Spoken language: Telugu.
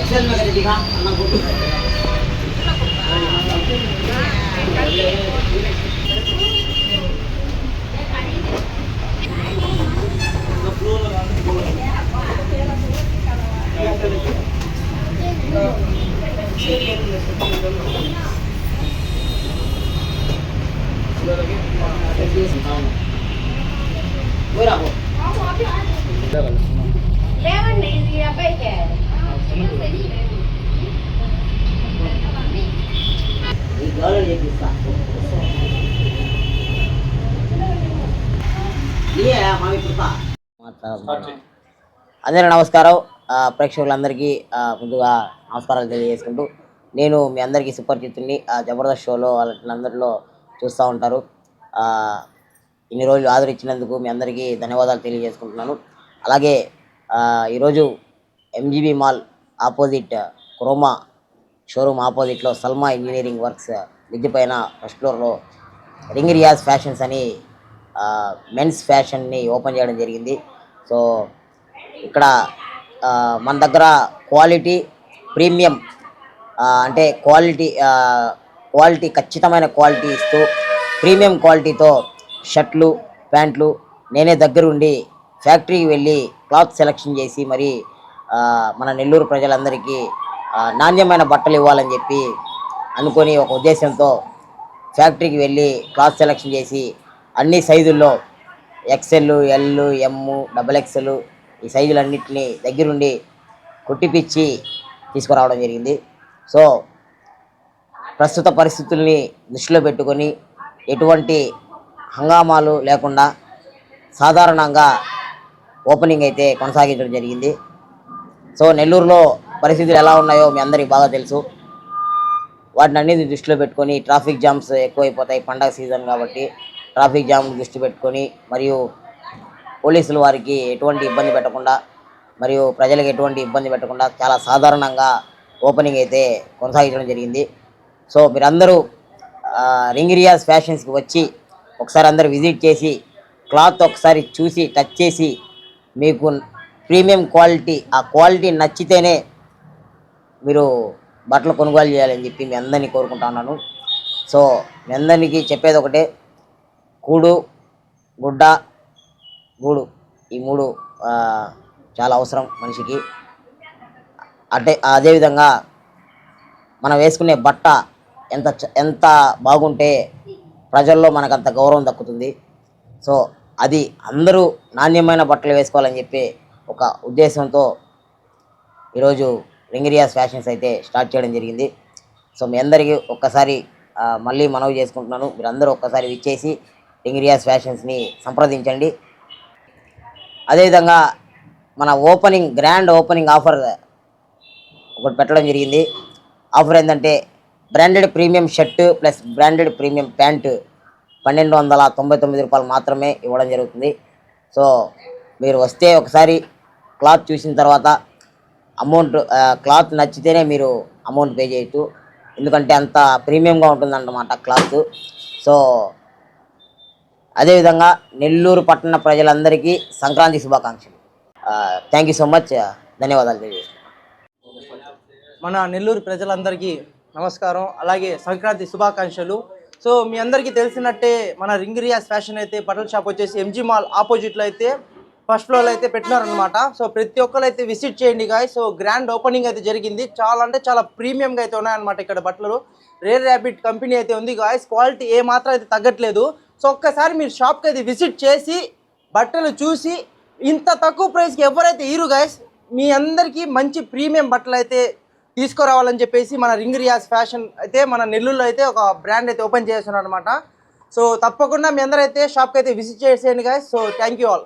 एक्सेल में कर दिखा अन्ना को లేవండి ఇది అబ్బాయికే ఈ గోళం చేపిస్తా అందరూ నమస్కారం. ప్రేక్షకులందరికీ ముందుగా నమస్కారాలు తెలియజేసుకుంటూ, నేను మీ అందరికీ సుపరిచితుడిని. జబర్దస్త్ షోలో వాళ్ళందరిలో చూస్తూ ఉంటారు. ఇన్ని రోజులు ఆదరించినందుకు మీ అందరికీ ధన్యవాదాలు తెలియజేసుకుంటున్నాను. అలాగే ఈరోజు MGB mall opposite Croma showroom ఆపోజిట్లో సల్మా ఇంజనీరింగ్ వర్క్స్ మిద్దె పైన ఫస్ట్ ఫ్లోర్లో రింగ్ రియాజ్ ఫ్యాషన్స్ అని మెన్స్ ఫ్యాషన్ని ఓపెన్ చేయడం జరిగింది. సో ఇక్కడ మన దగ్గర క్వాలిటీ ప్రీమియం అంటే క్వాలిటీ ఖచ్చితమైన క్వాలిటీ ఇస్తూ ప్రీమియం క్వాలిటీతో షర్ట్లు ప్యాంట్లు నేనే దగ్గరుండి ఫ్యాక్టరీకి వెళ్ళి క్లాత్ సెలెక్షన్ చేసి మరి మన నెల్లూరు ప్రజలందరికీ నాణ్యమైన బట్టలు ఇవ్వాలని చెప్పి అనుకొని ఒక ఉద్దేశంతో ఫ్యాక్టరీకి వెళ్ళి క్లాత్ సెలెక్షన్ చేసి అన్ని సైజుల్లో ఎక్సెల్, ఎల్, ఎమ్, XXL ఈ సైజులన్నింటినీ దగ్గరుండి కుట్టిపిచ్చి తీసుకురావడం జరిగింది. సో ప్రస్తుత పరిస్థితుల్ని దృష్టిలో పెట్టుకొని ఎటువంటి హంగామాలు లేకుండా సాధారణంగా ఓపెనింగ్ అయితే కొనసాగించడం జరిగింది. సో నెల్లూరులో పరిస్థితులు ఎలా ఉన్నాయో మీ అందరికీ బాగా తెలుసు. వాటిని అన్నిటి దృష్టిలో పెట్టుకొని ట్రాఫిక్ జామ్స్ ఎక్కువైపోతాయి, పండగ సీజన్ కాబట్టి ట్రాఫిక్ జామ్ దృష్టి పెట్టుకొని మరియు పోలీసులు వారికి ఎటువంటి ఇబ్బంది పెట్టకుండా మరియు ప్రజలకు ఎటువంటి ఇబ్బంది పెట్టకుండా చాలా సాధారణంగా ఓపెనింగ్ అయితే కొనసాగించడం జరిగింది. సో మీరందరూ రింగ్ రియాజ్ ఫ్యాషన్స్కి వచ్చి ఒకసారి అందరూ విజిట్ చేసి క్లాత్ ఒకసారి చూసి టచ్ చేసి మీకు ప్రీమియం క్వాలిటీ ఆ క్వాలిటీ నచ్చితేనే మీరు బట్టలు కొనుగోలు చేయాలని చెప్పి మీ అందరినీ కోరుకుంటా ఉన్నాను. సో మీ అందరికీ చెప్పేది ఒకటే, కూడు గుడ్డ గూడు ఈ మూడు చాలా అవసరం మనిషికి. అదేవిధంగా మనం వేసుకునే బట్ట ఎంత బాగుంటే ప్రజల్లో మనకు అంత గౌరవం దక్కుతుంది. సో అది అందరూ నాణ్యమైన బట్టలు వేసుకోవాలని చెప్పి ఒక ఉద్దేశంతో ఈరోజు రింగ్ రియాజ్ ఫ్యాషన్స్ అయితే స్టార్ట్ చేయడం జరిగింది. సో మీ అందరికీ ఒక్కసారి మళ్ళీ మనవి చేసుకుంటున్నాను, మీరందరూ ఒక్కసారి విచ్చేసి రింగ్ రియాజ్ ఫ్యాషన్స్ని సంప్రదించండి. అదేవిధంగా మన గ్రాండ్ ఓపెనింగ్ ఆఫర్ ఒకటి పెట్టడం జరిగింది. ఆఫర్ ఏంటంటే branded premium shirt plus branded premium pant 1299 రూపాయలు మాత్రమే ఇవ్వడం జరుగుతుంది. సో మీరు వస్తే ఒకసారి క్లాత్ చూసిన తర్వాత క్లాత్ నచ్చితేనే మీరు అమౌంట్ పే చేయొచ్చు, ఎందుకంటే అంత ప్రీమియంగా ఉంటుందన్నమాట క్లాత్. సో అదేవిధంగా నెల్లూరు పట్టణ ప్రజలందరికీ సంక్రాంతి శుభాకాంక్షలు. Thank you so much. ధన్యవాదాలు తెలియజేస్తున్నాను. మన నెల్లూరు ప్రజలందరికీ నమస్కారం, అలాగే సంక్రాంతి శుభాకాంక్షలు. సో మీ అందరికీ తెలిసినట్టే మన రింగ్ రియాజ్ ఫ్యాషన్ అయితే బట్టల షాప్ వచ్చేసి ఎంజీ మాల్ ఆపోజిట్లో అయితే ఫస్ట్ ఫ్లోర్లో అయితే పెట్టినారనమాట. సో ప్రతి ఒక్కరు అయితే విజిట్ చేయండి గాయ్స్. సో గ్రాండ్ ఓపెనింగ్ అయితే జరిగింది. చాలా అంటే చాలా ప్రీమియంగా అయితే ఉన్నాయన్నమాట ఇక్కడ బట్టలు. రేర్ ర్యాబిట్ కంపెనీ అయితే ఉంది గాయ్స్. క్వాలిటీ ఏ మాత్రం అయితే తగ్గట్లేదు. సో ఒక్కసారి మీరు షాప్కి అయితే విజిట్ చేసి బట్టలు చూసి ఇంత తక్కువ ప్రైస్కి ఎవరైతే ఇరు గాయ్స్ మీ అందరికీ మంచి ప్రీమియం బట్టలు అయితే తీసుకురావాలని చెప్పేసి మన రింగ్ రియాజ్ ఫ్యాషన్ అయితే మన నెల్లూరులో అయితే ఒక బ్రాండ్ అయితే ఓపెన్ చేస్తున్నారు అనమాట. సో తప్పకుండా మీ అందరూ అయితే షాప్కి అయితే విజిట్ చేసేయండి guys. So thank you all.